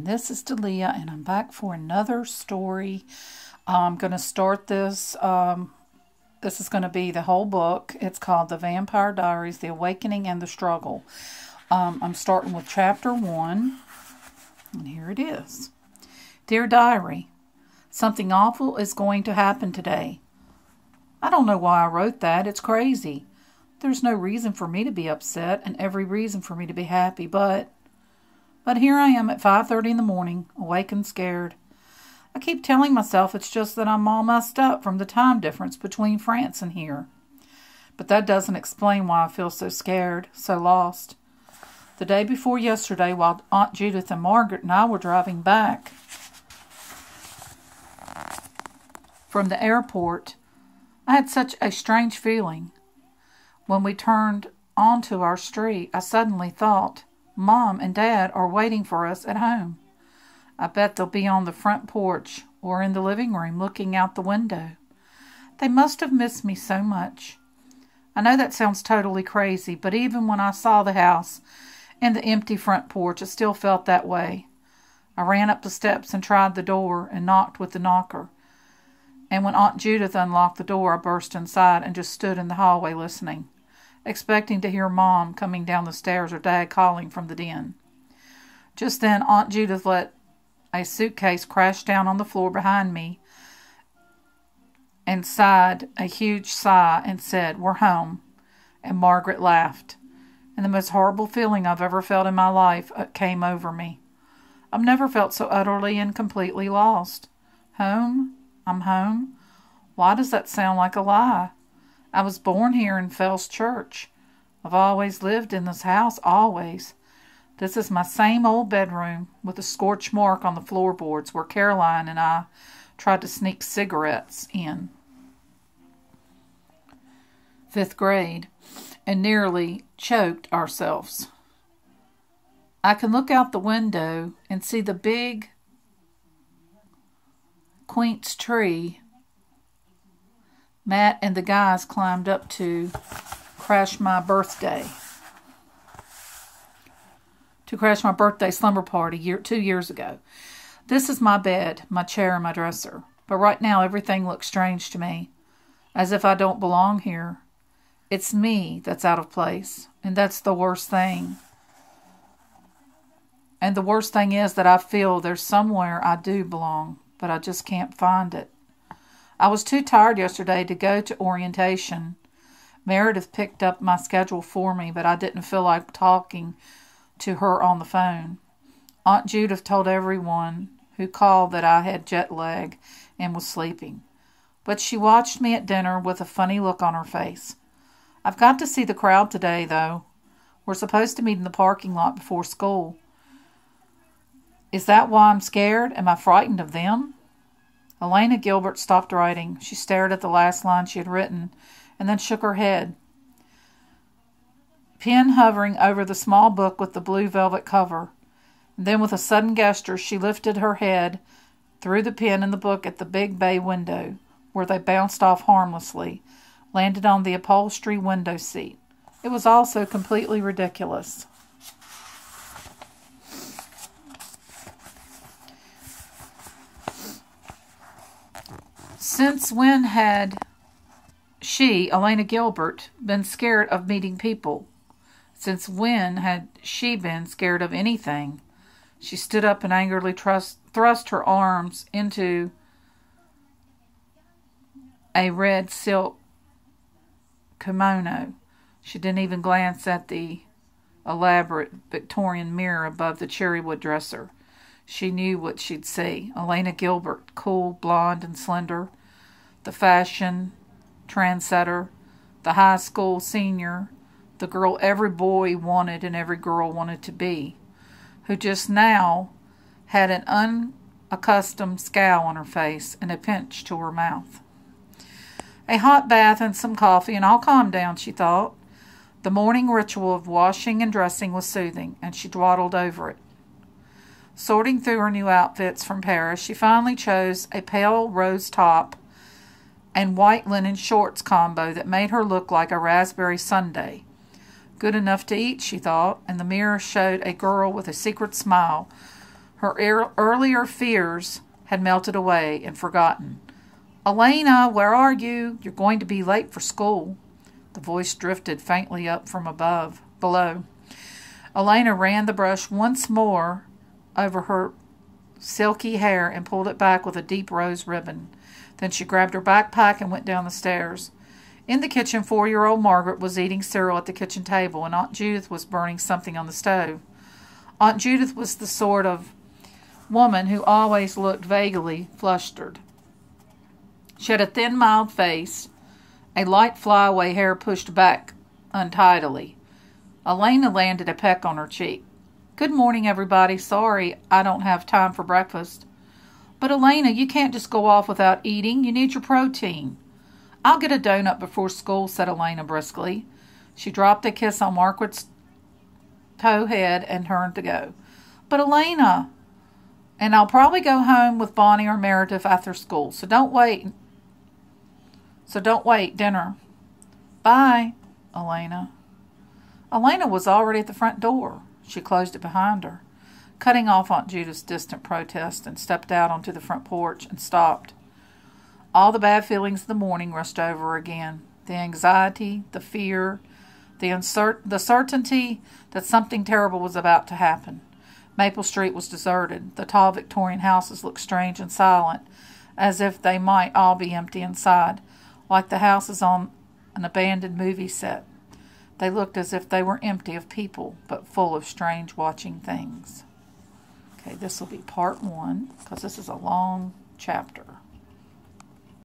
and this is Delia, and I'm back for another story. I'm going to start this. This is going to be the whole book. It's called The Vampire Diaries, The Awakening and the Struggle. I'm starting with chapter 1, and here it is. Dear Diary, something awful is going to happen today. I don't know why I wrote that. It's crazy. There's no reason for me to be upset and every reason for me to be happy, but here I am at 5:30 in the morning, awake and scared. I keep telling myself it's just that I'm all messed up from the time difference between France and here. But that doesn't explain why I feel so scared, so lost. The day before yesterday, while Aunt Judith and Margaret and I were driving back from the airport, I had such a strange feeling. When we turned onto our street, I suddenly thought, Mom and Dad are waiting for us at home. I bet they'll be on the front porch or in the living room looking out the window. They must have missed me so much. I know that sounds totally crazy, but even when I saw the house and the empty front porch, it still felt that way. I ran up the steps and tried the door and knocked with the knocker. And when Aunt Judith unlocked the door, I burst inside and just stood in the hallway listening, expecting to hear Mom coming down the stairs or Dad calling from the den. Just then, Aunt Judith let a suitcase crash down on the floor behind me and sighed a huge sigh and said, "We're home." And Margaret laughed. And the most horrible feeling I've ever felt in my life came over me. I've never felt so utterly and completely lost. Home? I'm home? Why does that sound like a lie? I was born here in Fells Church. I've always lived in this house, always. This is my same old bedroom with a scorch mark on the floorboards where Caroline and I tried to sneak cigarettes in 5th grade and nearly choked ourselves. I can look out the window and see the big quince tree Matt and the guys climbed up to crash my birthday slumber party 2 years ago. This is my bed, my chair, and my dresser. But right now everything looks strange to me, as if I don't belong here. It's me that's out of place, and that's the worst thing. And the worst thing is that I feel there's somewhere I do belong, but I just can't find it. I was too tired yesterday to go to orientation. Meredith picked up my schedule for me, but I didn't feel like talking to her on the phone. Aunt Judith told everyone who called that I had jet lag and was sleeping. But she watched me at dinner with a funny look on her face. I've got to see the crowd today, though. We're supposed to meet in the parking lot before school. Is that why I'm scared? Am I frightened of them? Elena Gilbert stopped writing. She stared at the last line she had written and then shook her head. Pen hovering over the small book with the blue velvet cover. And then with a sudden gesture she lifted her head, threw the pen and the book at the big bay window, where they bounced off harmlessly, landed on the upholstery window seat. It was all so completely ridiculous. Since when had she, Elena Gilbert, been scared of meeting people? Since when had she been scared of anything? She stood up and angrily thrust her arms into a red silk kimono. She didn't even glance at the elaborate Victorian mirror above the cherrywood dresser. She knew what she'd see. Elena Gilbert, cool, blonde, and slender. The fashion trendsetter. The high school senior. The girl every boy wanted and every girl wanted to be. Who just now had an unaccustomed scowl on her face and a pinch to her mouth. A hot bath and some coffee and I'll calm down, she thought. The morning ritual of washing and dressing was soothing, and she dawdled over it. Sorting through her new outfits from Paris, she finally chose a pale rose top and white linen shorts combo that made her look like a raspberry sundae. Good enough to eat, she thought, and the mirror showed a girl with a secret smile, Her earlier fears had melted away and forgotten. "Elena, where are you? You're going to be late for school." The voice drifted faintly up from below. Elena ran the brush once more over her silky hair and pulled it back with a deep rose ribbon. Then she grabbed her backpack and went down the stairs. In the kitchen, 4-year-old Margaret was eating cereal at the kitchen table, and Aunt Judith was burning something on the stove. Aunt Judith was the sort of woman who always looked vaguely flustered. She had a thin, mild face, a light flyaway hair pushed back untidily. Elena landed a peck on her cheek. "Good morning, everybody. Sorry, I don't have time for breakfast." "But Elena, you can't just go off without eating. You need your protein." "I'll get a donut before school," said Elena briskly. She dropped a kiss on Margaret's tow head and turned to go. "But Elena..." "And I'll probably go home with Bonnie or Meredith after school. So don't wait. Dinner." "Bye, Elena." Elena was already at the front door. She closed it behind her, cutting off Aunt Judith's distant protest, and stepped out onto the front porch and stopped. All the bad feelings of the morning rushed over her again. The anxiety, the fear, the certainty that something terrible was about to happen. Maple Street was deserted. The tall Victorian houses looked strange and silent, as if they might all be empty inside, like the houses on an abandoned movie set. They looked as if they were empty of people, but full of strange watching things. Okay, this will be part 1, because this is a long chapter.